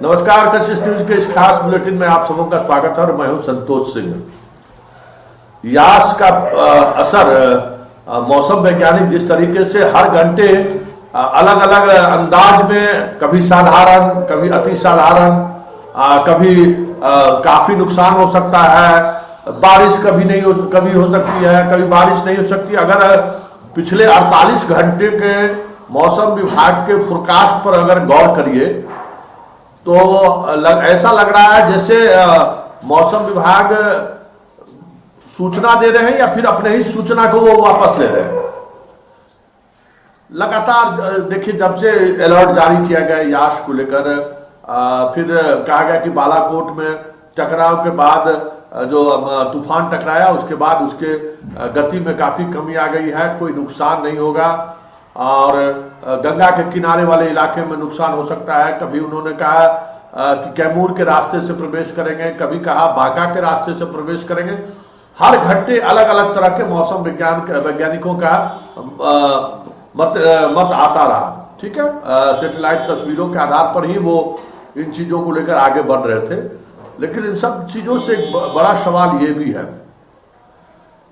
नमस्कार, कशिश न्यूज के इस खास बुलेटिन में आप सबों का स्वागत है और मैं हूं संतोष सिंह। यास का असर मौसम वैज्ञानिक जिस तरीके से हर घंटे अलग अलग अंदाज में, कभी साधारण, कभी अति साधारण, कभी काफी नुकसान हो सकता है, बारिश कभी हो सकती है, कभी बारिश नहीं हो सकती। अगर पिछले 48 घंटे के मौसम विभाग के फोरकास्ट पर अगर गौर करिए तो ऐसा लग रहा है जैसे मौसम विभाग सूचना दे रहे हैं या फिर अपने ही सूचना को वो वापस ले रहे हैं। लगातार देखिए, जब से अलर्ट जारी किया गया यास को लेकर, फिर कहा गया कि बालाकोट में टकराव के बाद जो तूफान टकराया उसके बाद उसके गति में काफी कमी आ गई है, कोई नुकसान नहीं होगा और गंगा के किनारे वाले इलाके में नुकसान हो सकता है। कभी उन्होंने कहा कि कैमूर के रास्ते से प्रवेश करेंगे, कभी कहा बांका के रास्ते से प्रवेश करेंगे। हर घंटे अलग अलग तरह के मौसम वैज्ञानिकों का मत आता रहा। ठीक है, सैटेलाइट तस्वीरों के आधार पर ही वो इन चीजों को लेकर आगे बढ़ रहे थे। लेकिन इन सब चीजों से एक बड़ा सवाल ये भी है,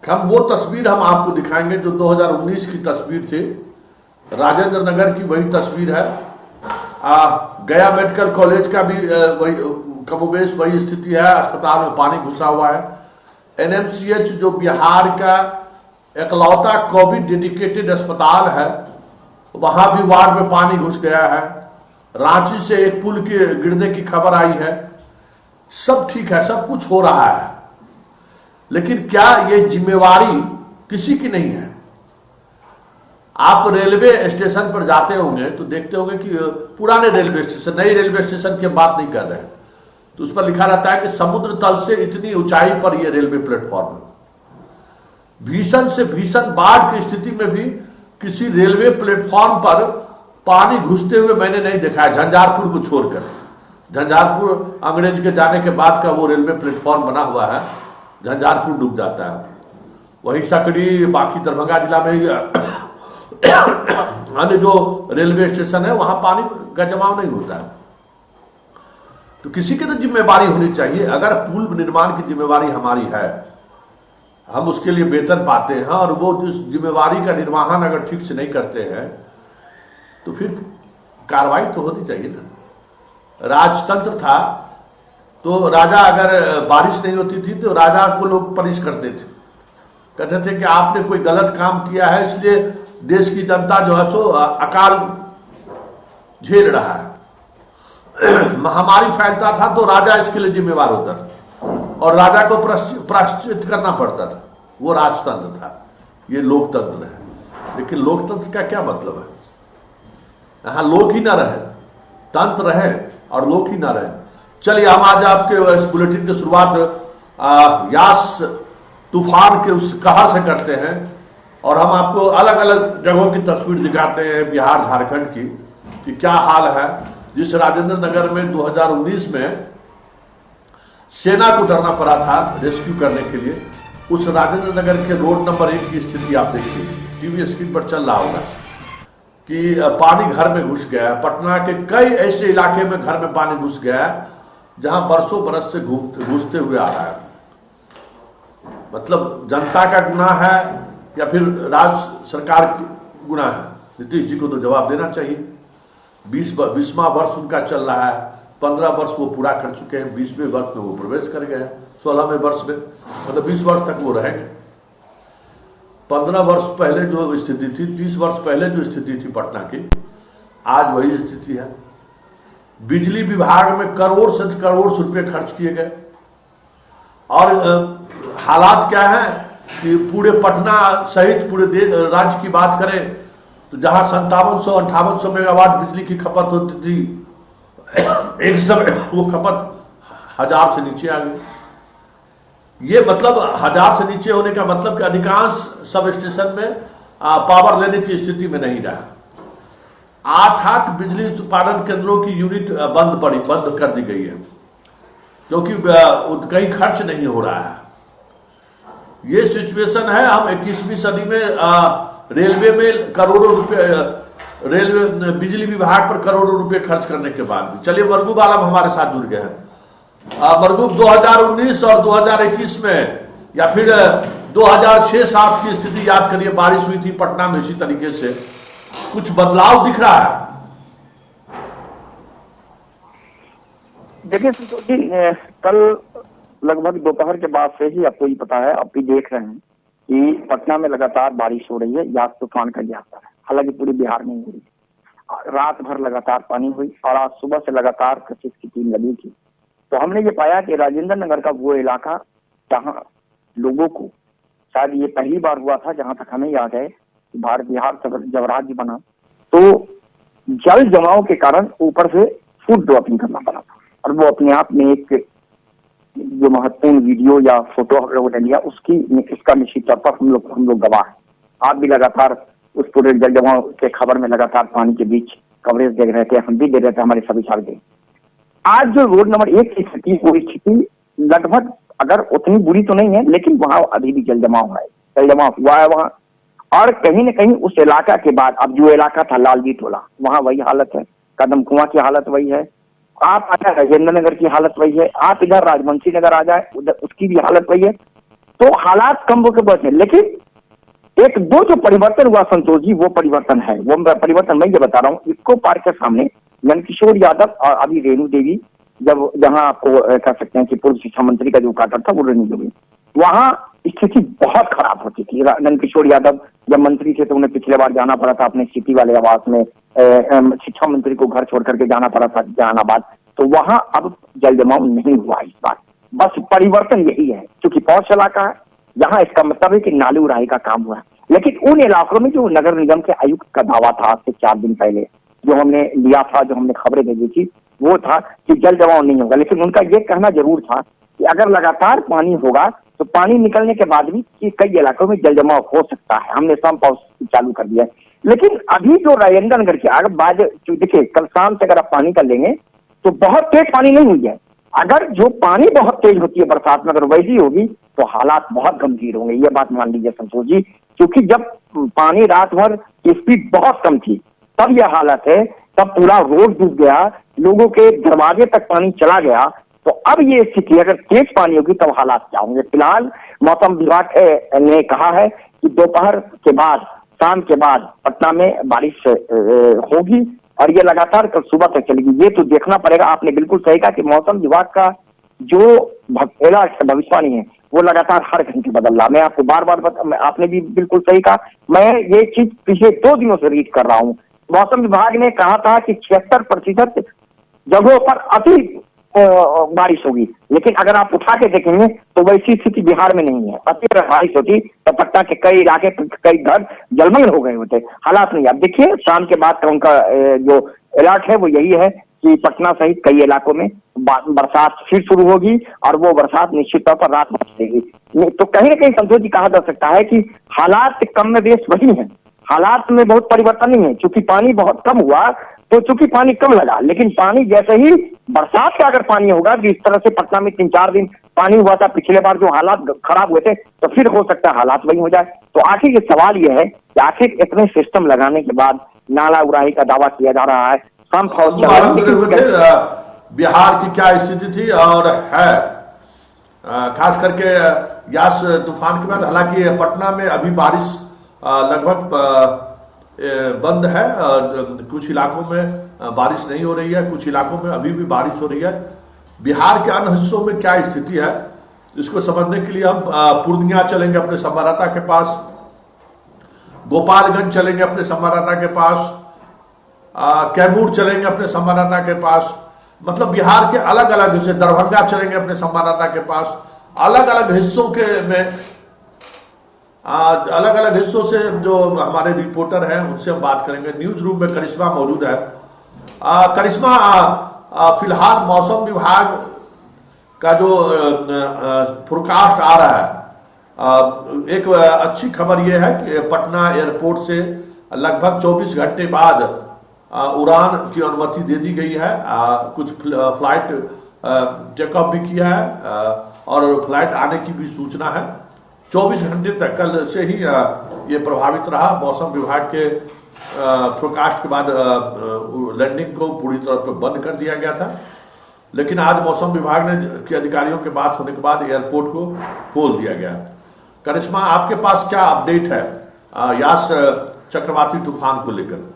हम वो तस्वीर हम आपको दिखाएंगे जो 2019 की तस्वीर थी। राजेंद्र नगर की वही तस्वीर है। गया मेडिकल कॉलेज का भी वही कमोबेश वही स्थिति है, अस्पताल में पानी घुसा हुआ है। एनएमसीएच जो बिहार का एकलौता कोविड डेडिकेटेड अस्पताल है, वहां भी वार्ड में पानी घुस गया है। रांची से एक पुल के गिरने की खबर आई है। सब ठीक है, सब कुछ हो रहा है, लेकिन क्या ये जिम्मेवारी किसी की नहीं है? आप रेलवे स्टेशन पर जाते होंगे तो देखते होंगे कि पुराने रेलवे स्टेशन, नई रेलवे स्टेशन की बात नहीं कर रहे हैं, तो उस पर लिखा रहता है कि समुद्र तल से इतनी ऊंचाई पर यह रेलवे प्लेटफॉर्म है। भीषण से भीषण बाढ़ की स्थिति में भी किसी रेलवे प्लेटफॉर्म पर पानी घुसते हुए मैंने नहीं देखा है, झंझारपुर को छोड़कर। झंझारपुर अंग्रेज के जाने के बाद का वो रेलवे प्लेटफॉर्म बना हुआ है, झंझारपुर डूब जाता है। वही सकड़ी, बाकी दरभंगा जिला में अन्य जो रेलवे स्टेशन है वहां पानी का जमाव नहीं होता है। तो किसी की तो जिम्मेवारी होनी चाहिए। अगर पुल निर्माण की जिम्मेवारी हमारी है, हम उसके लिए वेतन पाते हैं और वो जिस जिम्मेवारी का निर्वहन अगर ठीक से नहीं करते हैं तो फिर कार्रवाई तो होनी चाहिए ना। राजतंत्र था तो राजा, अगर बारिश नहीं होती थी तो राजा को लोग पनिश करते थे, कहते थे कि आपने कोई गलत काम किया है इसलिए देश की जनता जो है सो अकाल झेल रहा है। महामारी फैलता था तो राजा इसके लिए जिम्मेवार होता था और राजा को प्रायश्चित करना पड़ता था। वो राजतंत्र था, ये लोकतंत्र है। लेकिन लोकतंत्र का क्या मतलब है? यहां लोक ही ना रहे, तंत्र रहे और लोक ही ना रहे। चलिए, हम आज आपके इस बुलेटिन की शुरुआत यास तूफान के उस कहर से करते हैं और हम आपको अलग अलग जगहों की तस्वीर दिखाते हैं बिहार झारखंड की कि क्या हाल है। जिस राजेंद्र नगर में 2019 में सेना को डरना पड़ा था रेस्क्यू करने के लिए, उस राजेंद्र नगर के रोड नंबर 1 की स्थिति आप देखिए, टीवी स्क्रीन पर चल रहा होगा कि पानी घर में घुस गया। पटना के कई ऐसे इलाके में घर में पानी घुस गया जहां बरसों बरस से घुसते हुए आ रहा है। मतलब जनता का गुनाह है या फिर राज्य सरकार की गुनाह है? नीतीश जी को तो जवाब देना चाहिए। 20वां वर्ष उनका चल रहा है, 15 वर्ष वो पूरा कर चुके हैं, 20वें वर्ष में वो प्रवेश कर गए हैं, 16वें वर्ष में, मतलब 20 वर्ष तक वो रहेंगे। 15 वर्ष पहले जो स्थिति थी, 30 वर्ष पहले जो स्थिति थी पटना की, आज वही स्थिति है। बिजली विभाग में करोड़ से करोड़ रुपए खर्च किए गए और हालात क्या है कि पूरे पटना सहित पूरे राज्य की बात करें तो जहां 5700-5800 मेगावाट बिजली की खपत होती थी, एक समय वो खपत 1000 से नीचे आ गई। ये मतलब 1000 से नीचे होने का मतलब कि अधिकांश सब स्टेशन में पावर लेने की स्थिति में नहीं रहा। 8 बिजली उत्पादन केंद्रों की यूनिट बंद कर दी गई है क्योंकि कहीं खर्च नहीं हो रहा है। ये सिचुएशन है। हम 21वीं सदी में रेलवे में करोड़ों रुपए रेलवे बिजली विभाग पर करोड़ों रुपए खर्च करने के बाद भी। चलिए मरगूब आलम हमारे साथ जुड़ गए हैं। मरगूब, 2019 और 2021 में या फिर 2006-07 की स्थिति याद करिए, बारिश हुई थी पटना में इसी तरीके से, कुछ बदलाव दिख रहा है? देखिए संतोष जी, कल लगभग दोपहर के बाद से ही आपको ये पता है, आप भी देख रहे हैं कि पटना में लगातार बारिश हो रही है, याद तूफान का असर है। हालांकि पूरे बिहार में हो रही है। रात भर लगातार पानी हुई और आज सुबह से लगातार कशिश की टीम लगी थी। तो हमने ये पाया कि राजेंद्र नगर का वो इलाका जहाँ लोगों को शायद ये पहली बार हुआ था, जहां तक हमें याद है, भारत बिहार जब राज्य बना तो जल जमाव के कारण ऊपर से फूड ड्रॉपिंग करना पड़ा था। और वो अपने आप में एक जो महत्वपूर्ण वीडियो या फोटो हम लोगों ने लिया, इसका निश्चित तौर पर हम लोग गवाह हैं। आप भी लगातार उस पूरे जल जमाव के खबर में लगातार पानी के बीच कवरेज दे रहे थे, हम भी दे रहे थे, हमारे सभी साथी। आज जो रोड नंबर 1 की स्थिति, वो स्थिति लगभग अगर उतनी बुरी तो नहीं है, लेकिन वहां अभी भी जल जमाव हुआ है वहां। और कहीं न कहीं उस इलाका के बाद अब जो इलाका था लालजी टोला, वहां वही हालत है, कदम कुआं की हालत वही है। आप आ जाए राजेंद्र नगर की हालत वही है, आप इधर राजवंशी नगर आ जाए उधर उसकी भी हालत वही है। तो हालात कम हो के बस है, लेकिन एक दो जो परिवर्तन हुआ संतोष जी, वो परिवर्तन है। वो परिवर्तन मैं ये बता रहा हूँ, इको पार्क के सामने नंदकिशोर यादव और अभी रेणु देवी, जब जहां आपको कह सकते हैं कि पूर्व शिक्षा मंत्री का जो क्वार्टर था वो रेणु देवी, वहां स्थिति बहुत खराब होती थी। नंदकिशोर यादव जब मंत्री थे तो उन्हें पिछले बार जाना पड़ा था अपने सिटी वाले आवास में, शिक्षा मंत्री को घर छोड़ करके जाना पड़ा था जहानाबाद। तो वहां अब जल जमाव नहीं हुआ इस बार। बस परिवर्तन यही है, क्योंकि पौष इलाका है, यहाँ इसका मतलब है कि नाली उड़ाई का काम हुआ है। लेकिन उन इलाकों में जो नगर निगम के आयुक्त का दावा था आज से 4 दिन पहले, जो हमने लिया था, जो हमने खबरें भेजी थी, वो था कि जल जमाव नहीं होगा। लेकिन उनका ये कहना जरूर था कि अगर लगातार पानी होगा तो पानी निकलने के बाद भी कि कई इलाकों में जल जमाव हो सकता है। हमने शाम पाउस चालू कर दिया है। लेकिन अभी जो राजेंद्र नगर की अगर बाद देखिए, कल शाम से अगर आप पानी कर लेंगे तो बहुत तेज पानी नहीं हुई है। अगर जो पानी बहुत तेज होती है बरसात में, अगर वैसी होगी तो हालात बहुत गंभीर होंगे, ये बात मान लीजिए संतोष जी। क्योंकि जब पानी रात भर स्पीड बहुत कम थी तब यह हालत है, तब पूरा रोड डूब गया, लोगों के दरवाजे तक पानी चला गया। तो अब ये स्थिति अगर तेज पानी होगी तब हालात क्या होंगे। फिलहाल मौसम विभाग ने कहा है कि दोपहर के बाद, शाम के बाद पटना में बारिश होगी और ये लगातार कल सुबह तक चलेगी। ये तो देखना पड़ेगा। आपने बिल्कुल सही कहा कि मौसम विभाग का जो भविष्यवाणी है वो लगातार हर घंटे बदल रहा। मैं आपको बार बार आपने भी बिल्कुल सही कहा, मैं ये चीज पिछले 2 दिनों से रीड कर रहा हूँ। मौसम विभाग ने कहा था कि 76% जगहों पर अति बारिश होगी, लेकिन अगर आप उठा के देखेंगे तो वैसी स्थिति बिहार में नहीं है। अति बारिश होती तो पटना के कई इलाके, कई घर जलमग्न हो गए होते। हालात नहीं। आप देखिए शाम के बाद का उनका जो अलर्ट है वो यही है कि पटना सहित कई इलाकों में बरसात फिर शुरू होगी और वो बरसात निश्चित तौर पर रात में चलेगी। तो कहीं ना कहीं संतोष जी कहा जा सकता है कि हालात कम में बेश वही है, हालात में बहुत परिवर्तन नहीं है। चूंकि पानी बहुत कम हुआ तो चूंकि पानी कम लगा, लेकिन पानी जैसे ही बरसात का अगर पानी होगा, जिस तरह से पटना में 3-4 दिन पानी हुआ था पिछले बार, जो हालात खराब हुए थे, तो फिर हो सकता है हालात वही हो जाए। तो आखिर ये सवाल ये है कि आखिर इतने सिस्टम लगाने के बाद नाला उड़ाही का दावा किया जा रहा है। बिहार की क्या स्थिति थी और है, खास करके यास तूफान के बाद। हालांकि पटना में अभी बारिश लगभग बंद है, कुछ इलाकों में बारिश नहीं हो रही है, कुछ इलाकों में अभी भी बारिश हो रही है। बिहार के अन्य हिस्सों में क्या स्थिति है, इसको समझने के लिए हम पूर्णिया चलेंगे अपने संवाददाता के पास, गोपालगंज चलेंगे अपने संवाददाता के पास, कैमूर चलेंगे अपने संवाददाता के पास। मतलब बिहार के अलग अलग हिस्से, दरभंगा चलेंगे अपने संवाददाता के पास। अलग अलग हिस्सों के में अलग अलग हिस्सों से जो हमारे रिपोर्टर हैं उनसे हम बात करेंगे। न्यूज रूम में करिश्मा मौजूद है। करिश्मा, फिलहाल मौसम विभाग का जो फोरकास्ट आ रहा है, एक अच्छी खबर यह है कि पटना एयरपोर्ट से लगभग 24 घंटे बाद उड़ान की अनुमति दे दी गई है। कुछ फ्लाइट टेक ऑफ भी किया है और फ्लाइट आने की भी सूचना है। 24 घंटे तक कल से ही ये प्रभावित रहा। मौसम विभाग के फोरकास्ट के बाद लैंडिंग को पूरी तरह पर बंद कर दिया गया था, लेकिन आज मौसम विभाग ने के अधिकारियों के बात होने के बाद एयरपोर्ट को खोल दिया गया। करिश्मा, आपके पास क्या अपडेट है यास चक्रवाती तूफान को लेकर?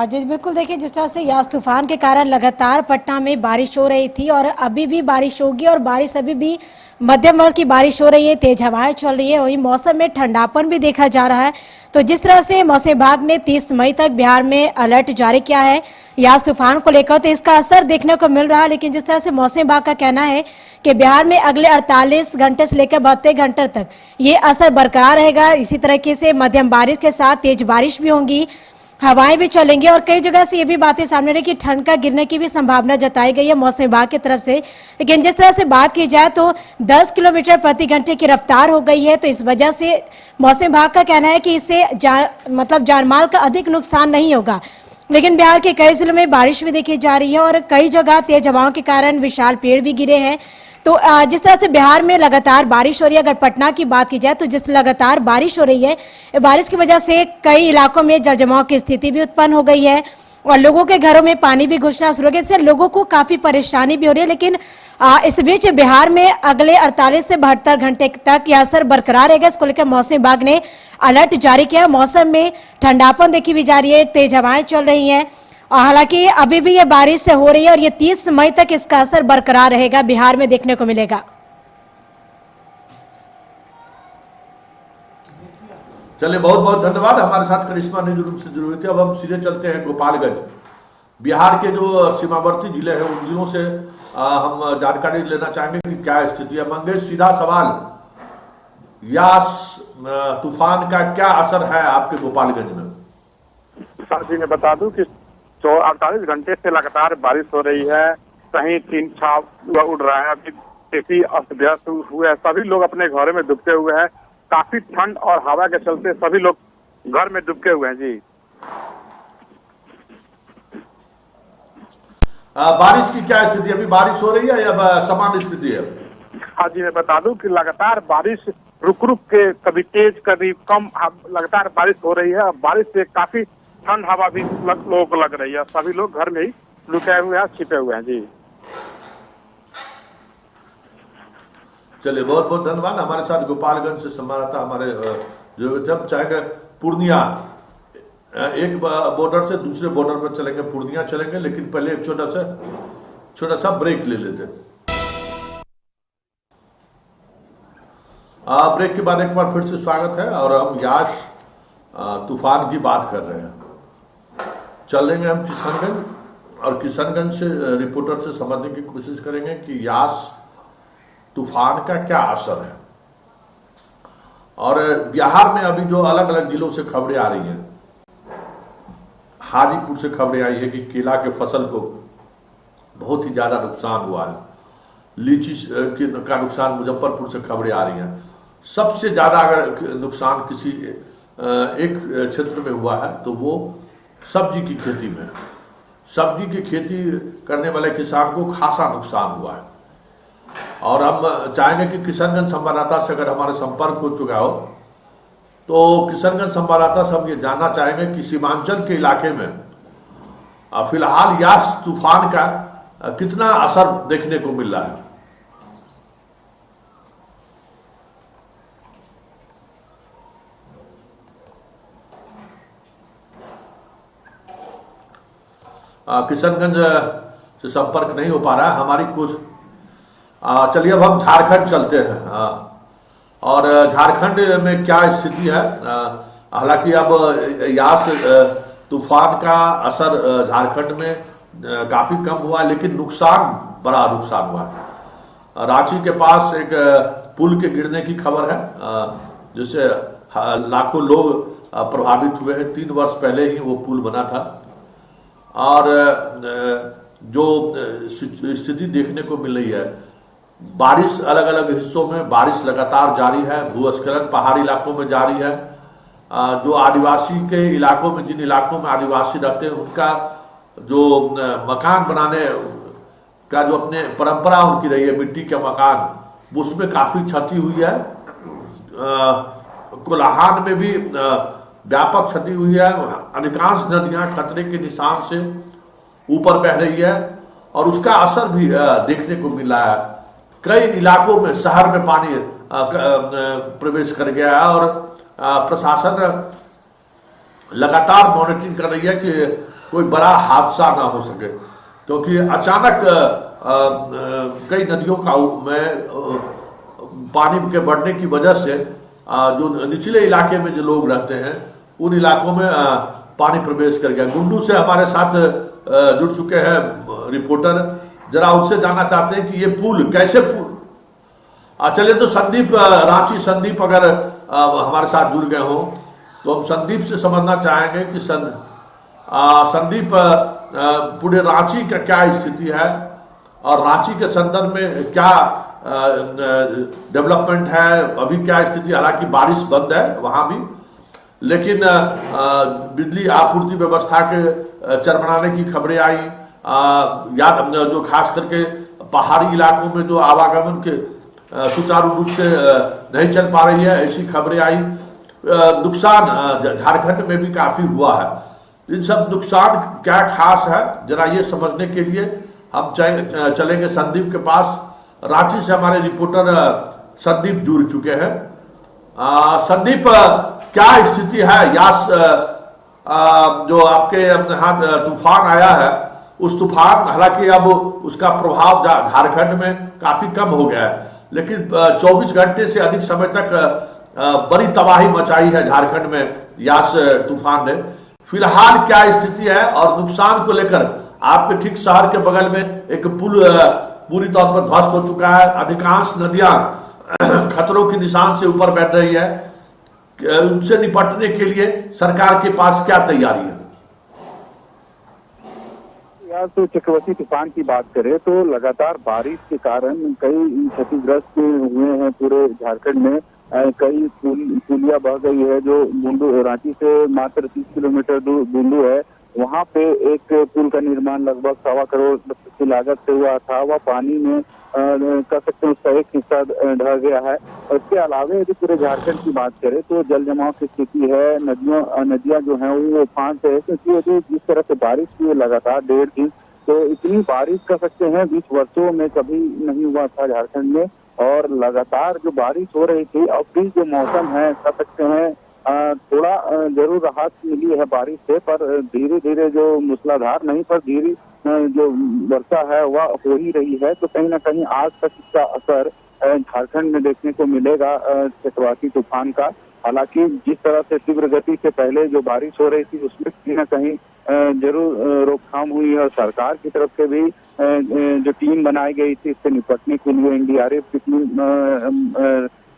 जी बिल्कुल, देखिए जिस तरह से यास तूफान के कारण लगातार पटना में बारिश हो रही थी और अभी भी बारिश होगी और बारिश अभी भी मध्यम वर्ग की बारिश हो रही है, तेज हवाएं चल रही है, वही मौसम में ठंडापन भी देखा जा रहा है। तो जिस तरह से मौसम विभाग ने 30 मई तक बिहार में अलर्ट जारी किया है यास तूफान को लेकर, तो इसका असर देखने को मिल रहा है। लेकिन जिस तरह से मौसम विभाग का कहना है कि बिहार में अगले 48 घंटे से लेकर 72 घंटे तक ये असर बरकरार रहेगा। इसी तरीके से मध्यम बारिश के साथ तेज बारिश भी होंगी, हवाएं भी चलेंगी और कई जगह से ये भी बातें सामने रही कि ठंड का गिरने की भी संभावना जताई गई है मौसम विभाग की तरफ से। लेकिन जिस तरह से बात की जाए तो 10 किलोमीटर प्रति घंटे की रफ्तार हो गई है, तो इस वजह से मौसम विभाग का कहना है कि इससे जानमाल का अधिक नुकसान नहीं होगा। लेकिन बिहार के कई जिलों में बारिश भी देखी जा रही है और कई जगह तेज हवाओं के कारण विशाल पेड़ भी गिरे हैं। तो जिस तरह से बिहार में लगातार बारिश हो रही है, अगर पटना की बात की जाए तो जिस लगातार बारिश हो रही है, बारिश की वजह से कई इलाकों में जल जमाव की स्थिति भी उत्पन्न हो गई है और लोगों के घरों में पानी भी घुसना शुरू हो गया, इससे लोगों को काफी परेशानी भी हो रही है। लेकिन इस बीच बिहार में अगले 48 से 72 घंटे तक यह असर बरकरार रहेगा। इसको लेकर मौसम विभाग ने अलर्ट जारी किया। मौसम में ठंडापन देखी भी जा रही है, तेज हवाएं चल रही है और हालांकि अभी भी ये बारिश से हो रही है और ये 30 मई तक इसका असर बरकरार रहेगा, बिहार में देखने को मिलेगा। चलिए, बहुत बहुत धन्यवाद। हमारे साथ करिश्मा न्यूज़ रूम से जुड़ी हुई थी। अब हम सीधे चलते हैं गोपालगंज। बिहार के जो सीमावर्ती जिले हैं उन जिलों से हम जानकारी लेना चाहेंगे कि क्या स्थिति है। मंगेश, सीधा सवाल, यास तूफान का क्या असर है आपके गोपालगंज में? सर जी, मैं बता दूं कि 48 घंटे से लगातार बारिश हो रही है, कहीं टीन छाप उड़ रहा है, अभी स्थिति अस्त व्यस्त हुए है, सभी लोग अपने घरों में डूबते हुए हैं। काफी ठंड और हवा के चलते सभी लोग घर में डूबके हुए हैं। जी, बारिश की क्या स्थिति? अभी बारिश हो रही है या सामान्य स्थिति है? हाँ जी, मैं बता दूं कि लगातार बारिश रुक रुक के कभी तेज कभी कम लगातार बारिश हो रही है। बारिश से काफी ठंड हवा भी लोगों को लग रही है, सभी लोग घर में ही लुके हुए हैं, छिपे हुए हैं। जी, चलिए, बहुत बहुत धन्यवाद। हमारे साथ गोपालगंज से संवाददाता हमारे जो जब चाहेंगे पूर्णिया, एक बॉर्डर से दूसरे बॉर्डर पर चलेंगे, पूर्णिया चलेंगे, लेकिन पहले एक छोटा सा ब्रेक ले लेते हैं। ब्रेक के बाद एक बार फिर से स्वागत है और हम यास तूफान की बात कर रहे हैं। चलेंगे हम किशनगंज और किशनगंज से रिपोर्टर से समझने की कोशिश करेंगे कि यास तूफान का क्या असर है। और बिहार में अभी जो अलग अलग जिलों से खबरें आ रही हैं, हाजीपुर से खबरें आई है कि केला के फसल को बहुत ही ज्यादा नुकसान हुआ है, लीची का नुकसान मुजफ्फरपुर से खबरें आ रही हैं। सबसे ज्यादा अगर नुकसान किसी एक क्षेत्र में हुआ है तो वो सब्जी की खेती में। सब्जी की खेती करने वाले किसान को खासा नुकसान हुआ है और हम चाहेंगे कि किशनगंज संवाददाता से अगर हमारे संपर्क हो चुका हो तो किशनगंज संवाददाता से हम ये जानना चाहेंगे कि सीमांचल के इलाके में फिलहाल यास तूफान का कितना असर देखने को मिल रहा है। किशनगंज से संपर्क नहीं हो पा रहा है हमारी कुछ। चलिए, अब हम झारखंड चलते हैं और झारखंड में क्या स्थिति है। हालांकि अब यास तूफान का असर झारखंड में काफी कम हुआ, लेकिन बड़ा नुकसान हुआ है। रांची के पास एक पुल के गिरने की खबर है जिससे लाखों लोग प्रभावित हुए हैं। 3 वर्ष पहले ही वो पुल बना था और जो स्थिति देखने को मिल रही है, बारिश अलग अलग हिस्सों में बारिश लगातार जारी है, भूस्खलन पहाड़ी इलाकों में जारी है। जो आदिवासी के इलाकों में, जिन इलाकों में आदिवासी रहते हैं, उनका जो मकान बनाने का जो अपने परंपरा उनकी रही है, मिट्टी के मकान, उसमें काफी क्षति हुई है। कोल्हान में भी व्यापक क्षति हुई है। अधिकांश नदियां खतरे के निशान से ऊपर बह रही है और उसका असर भी देखने को मिल रहा है। कई इलाकों में शहर में पानी प्रवेश कर गया है और प्रशासन लगातार मॉनिटरिंग कर रही है कि कोई बड़ा हादसा ना हो सके, क्योंकि अचानक कई नदियों का में पानी के बढ़ने की वजह से जो निचले इलाके में जो लोग रहते हैं उन इलाकों में पानी प्रवेश कर गया। गुंडू से हमारे साथ जुड़ चुके हैं रिपोर्टर, जरा उनसे जानना चाहते हैं कि ये पुल कैसे चले। तो संदीप रांची, संदीप अगर हमारे साथ जुड़ गए हों तो हम संदीप से समझना चाहेंगे कि संदीप पूरे रांची का क्या स्थिति है और रांची के संदर्भ में क्या डेवलपमेंट है, अभी क्या स्थिति। हालांकि बारिश बंद है वहां भी, लेकिन बिजली आपूर्ति व्यवस्था के चरमराने की खबरें आई, जो खास करके पहाड़ी इलाकों में जो आवागमन के सुचारू रूप से नहीं चल पा रही है, ऐसी खबरें आई। नुकसान झारखंड में भी काफी हुआ है। इन सब नुकसान क्या खास है, जरा ये समझने के लिए हम चलेंगे संदीप के पास। रांची से हमारे रिपोर्टर संदीप जुड़ चुके हैं। संदीप, क्या स्थिति है यास जो आपके यहाँ तूफान आया है, उस तूफान, हालांकि अब उसका प्रभाव झारखंड में काफी कम हो गया है, लेकिन 24 घंटे से अधिक समय तक बड़ी तबाही मचाई है झारखंड में यास तूफान ने। फिलहाल क्या स्थिति है और नुकसान को लेकर आपके ठीक शहर के बगल में एक पुल पूरी तौर पर ध्वस्त हो चुका है, अधिकांश नदियां खतरों के निशान से ऊपर बैठ रही है, उनसे निपटने के लिए सरकार के पास क्या तैयारी है? यार, तो चक्रवाती तूफान की बात करें तो लगातार बारिश के कारण कई क्षतिग्रस्त हुए हैं पूरे झारखंड में। कई पुलिया बह गई है जो बुंडू, रांची से मात्र 30 किलोमीटर दूर बुंडू है, वहां पे एक पुल का निर्माण लगभग 1.25 करोड़ की लागत से हुआ था। वह पानी में कर सकते हैं उसका एक हिस्सा ढह गया है। और इसके अलावा यदि पूरे झारखंड की बात करें तो जल जमाव की स्थिति है, नदियां जो है वो उफान से है, क्योंकि यदि जिस तरह से बारिश हुई है लगातार 1.5 दिन, तो इतनी बारिश कर सकते हैं 20 वर्षों में कभी नहीं हुआ था झारखंड में। और लगातार जो बारिश हो रही थी, अब भी जो मौसम है कर सकते हैं थोड़ा जरूर राहत मिली है बारिश से, पर धीरे धीरे जो मूसलाधार नहीं पर धीरे जो वर्षा है वह हो ही रही है। तो कहीं ना कहीं आज तक इसका असर झारखंड में देखने को मिलेगा चक्रवाती तूफान का। हालांकि जिस तरह से तीव्र गति से पहले जो बारिश हो रही थी उसमें कहीं ना कहीं जरूर रोकथाम हुई है और सरकार की तरफ से भी जो टीम बनाई गई थी इससे निपटने के लिए एनडीआरएफ की टीम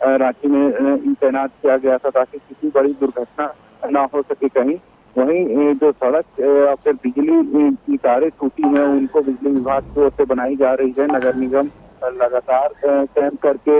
रांची में तैनात किया गया था ताकि किसी बड़ी दुर्घटना ना हो सके कहीं। वहीं जो सड़क या फिर बिजली की तारें टूटी हैं उनको बिजली विभाग की ओर से बनाई जा रही है। नगर निगम लगातार कैंप करके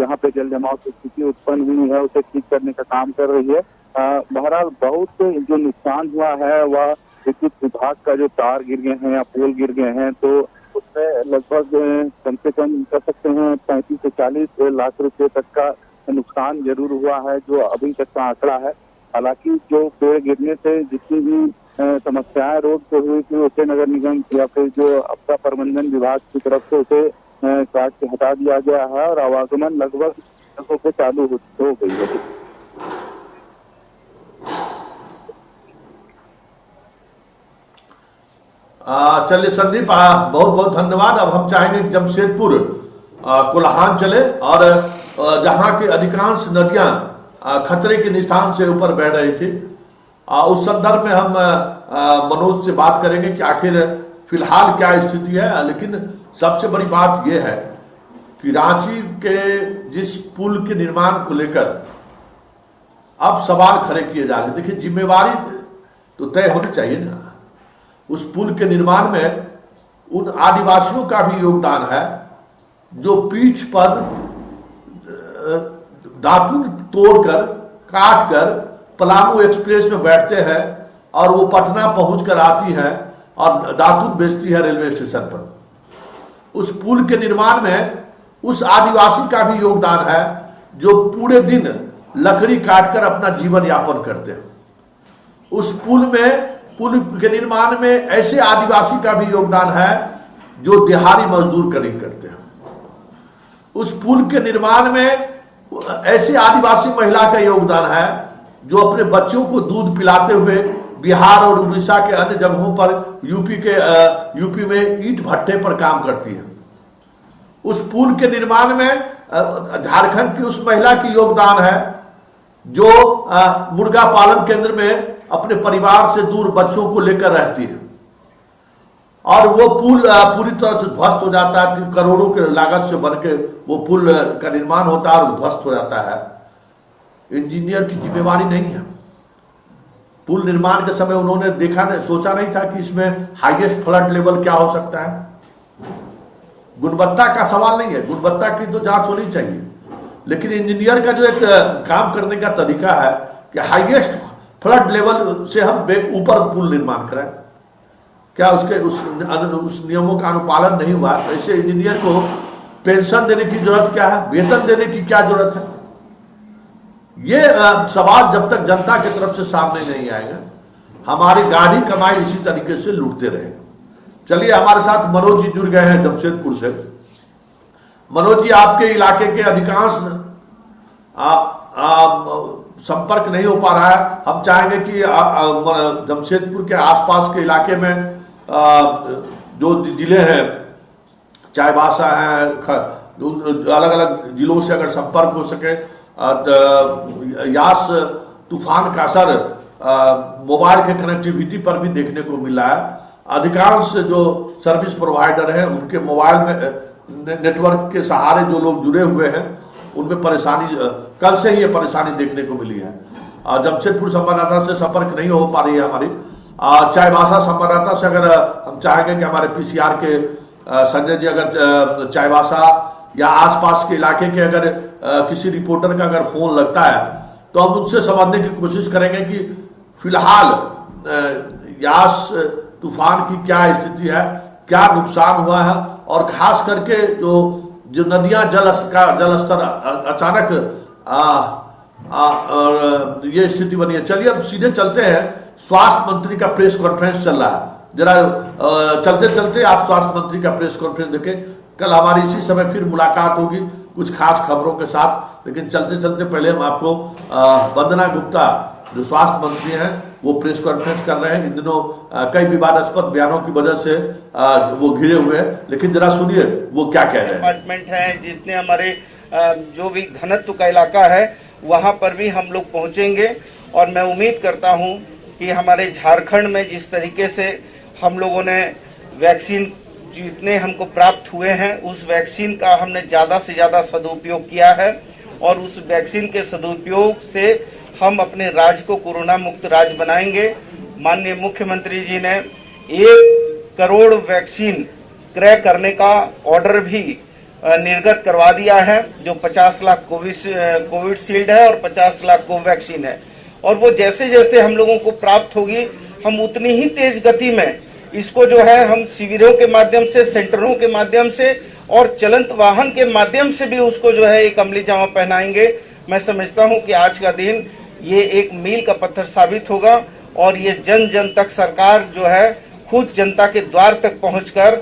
यहाँ पे जल जमाव की स्थिति उत्पन्न हुई है उसे ठीक करने का काम कर रही है। बहरहाल बहुत जो नुकसान हुआ है वह विद्युत विभाग का जो तार गिर गए हैं या पोल गिर गए हैं, तो उसमें लगभग कम से कम कर सकते हैं 35 से 40 लाख रुपए तक का नुकसान जरूर हुआ है जो अभी तक का आंकड़ा है। हालांकि जो पेड़ गिरने से जितनी भी समस्याएं रोड पे हुई थी उसे नगर निगम या फिर जो आपदा प्रबंधन विभाग की तरफ से उसे काट के हटा दिया गया है और आवागमन लगभग सड़कों पे चालू हो गई है। चलिए संदीप, बहुत बहुत धन्यवाद। अब हम चाहेंगे जमशेदपुर कोल्हान चले और जहां की अधिकांश नदियां खतरे के निशान से ऊपर बह रही थी, उस संदर्भ में हम मनोज से बात करेंगे कि आखिर फिलहाल क्या स्थिति है। लेकिन सबसे बड़ी बात यह है कि रांची के जिस पुल के निर्माण को लेकर अब सवाल खड़े किए जा रहे हैं, देखिए जिम्मेवारी तो तय होनी चाहिए ना। उस पुल के निर्माण में उन आदिवासियों का भी योगदान है जो पीठ पर दातुन तोड़कर काटकर पलामू एक्सप्रेस में बैठते हैं और वो पटना पहुंचकर आती है और दातुन बेचती है रेलवे स्टेशन पर। उस पुल के निर्माण में उस आदिवासी का भी योगदान है जो पूरे दिन लकड़ी काटकर अपना जीवन यापन करते हैं। उस पुल के निर्माण में ऐसे आदिवासी का भी योगदान है जो दिहाड़ी मजदूर करीब करते हैं। उस पुल के निर्माण में ऐसी आदिवासी महिला का योगदान है जो अपने बच्चों को दूध पिलाते हुए बिहार और उड़ीसा के अन्य जगहों पर यूपी में ईंट भट्टे पर काम करती है। उस पुल के निर्माण में झारखंड की उस महिला की योगदान है जो मुर्गा पालन केंद्र में अपने परिवार से दूर बच्चों को लेकर रहती है, और वो पुल पूरी तरह से ध्वस्त हो जाता है। करोड़ों के लागत से बनके वो पुल का निर्माण होता है और ध्वस्त हो जाता है। इंजीनियर की जिम्मेवारी नहीं है। पुल निर्माण के समय उन्होंने सोचा नहीं था कि इसमें हाईएस्ट फ्लड लेवल क्या हो सकता है। गुणवत्ता का सवाल नहीं है, गुणवत्ता की तो जांच होनी चाहिए, लेकिन इंजीनियर का जो एक काम करने का तरीका है कि हाईएस्ट फ्लड लेवल से हम ऊपर पुल निर्माण करें, क्या उस नियमों का अनुपालन नहीं हुआ। ऐसे इंजीनियर को पेंशन देने की जरूरत क्या है, वेतन देने की क्या जरूरत है। ये सवाल जब तक जनता की तरफ से सामने नहीं आएगा, हमारी गाढ़ी कमाई इसी तरीके से लूटते रहेंगे। चलिए, हमारे साथ मनोज जी जुड़ गए हैं जमशेदपुर से। मनोज जी, आपके इलाके के अधिकांश संपर्क नहीं हो पा रहा है। हम चाहेंगे कि जमशेदपुर के आसपास के इलाके में जो जिले हैं, चाईबासा है, अलग अलग जिलों से अगर संपर्क हो सके। यास तूफान का असर मोबाइल के कनेक्टिविटी पर भी देखने को मिला है। अधिकांश जो सर्विस प्रोवाइडर हैं उनके मोबाइल में नेटवर्क के सहारे जो लोग जुड़े हुए हैं उनमें परेशानी, कल से ही ये परेशानी देखने को मिली है। जमशेदपुर संवाददाता से संपर्क नहीं हो पा रही है हमारी। चाईबासा संवाददाता से अगर हम चाहेंगे कि हमारे पीसीआर के संजय जी अगर चाईबासा या आसपास के इलाके के अगर किसी रिपोर्टर का अगर फोन लगता है तो हम उनसे समझने की कोशिश करेंगे कि फिलहाल यास तूफान की क्या स्थिति है, क्या नुकसान हुआ है, और खास करके जो नदियां जलस्तर अचानक ये स्थिति बनी है। चलिए, अब सीधे चलते हैं। स्वास्थ्य मंत्री का प्रेस कॉन्फ्रेंस चल रहा है, जरा चलते चलते आप स्वास्थ्य मंत्री का प्रेस कॉन्फ्रेंस देखें। कल हमारी इसी समय फिर मुलाकात होगी कुछ खास खबरों के साथ, लेकिन चलते चलते पहले हम आपको वंदना गुप्ता जो स्वास्थ्य मंत्री हैं वो प्रेस कॉन्फ्रेंस कर रहे हैं। इन दिनों कई विवादास्पद बयानों की वजह से वो घिरे हुए हैं, लेकिन जरा सुनिए वो क्या कह रहे हैं। डिपार्टमेंट है, जितने हमारे जो भी घनत्व का इलाका है वहां पर भी हम लोग पहुंचेंगे, और मैं उम्मीद करता हूं कि हमारे झारखंड में जिस तरीके से हम लोगों ने वैक्सीन जितने हमको प्राप्त हुए हैं उस वैक्सीन का हमने ज्यादा से ज्यादा सदुपयोग किया है, और उस वैक्सीन के सदुपयोग से हम अपने राज्य को कोरोना मुक्त राज्य बनाएंगे। माननीय मुख्यमंत्री जी ने 1 करोड़ वैक्सीन क्रय करने का ऑर्डर भी निर्गत करवा दिया है, जो 50 लाख कोविशील्ड है और 50 लाख कोवैक्सीन है। और वो जैसे जैसे हम लोगों को प्राप्त होगी हम उतनी ही तेज गति में इसको जो है हम शिविरों के माध्यम से, सेंटरों के माध्यम से और चलंत वाहन के माध्यम से भी उसको जो है एक अमली जामा पहनाएंगे। मैं समझता हूं कि आज का दिन ये एक मील का पत्थर साबित होगा, और ये जन जन तक सरकार जो है खुद जनता के द्वार तक पहुंचकर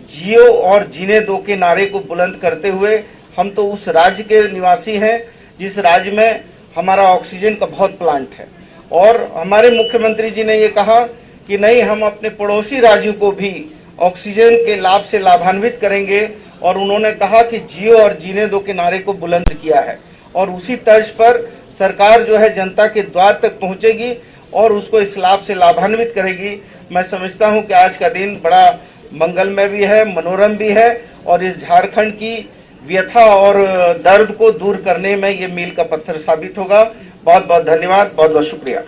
जियो और जीने दो के नारे को बुलंद करते हुए, हम तो उस राज्य के निवासी हैं जिस राज्य में हमारा ऑक्सीजन का बहुत प्लांट है, और हमारे मुख्यमंत्री जी ने ये कहा कि नहीं, हम अपने पड़ोसी राज्यों को भी ऑक्सीजन के लाभ से लाभान्वित करेंगे, और उन्होंने कहा कि जियो और जीने दो के नारे को बुलंद किया है, और उसी तर्ज पर सरकार जो है जनता के द्वार तक पहुंचेगी और उसको इस लाभ से लाभान्वित करेगी। मैं समझता हूं कि आज का दिन बड़ा मंगलमय भी है, मनोरम भी है, और इस झारखंड की व्यथा और दर्द को दूर करने में ये मील का पत्थर साबित होगा। बहुत बहुत धन्यवाद, बहुत बहुत शुक्रिया।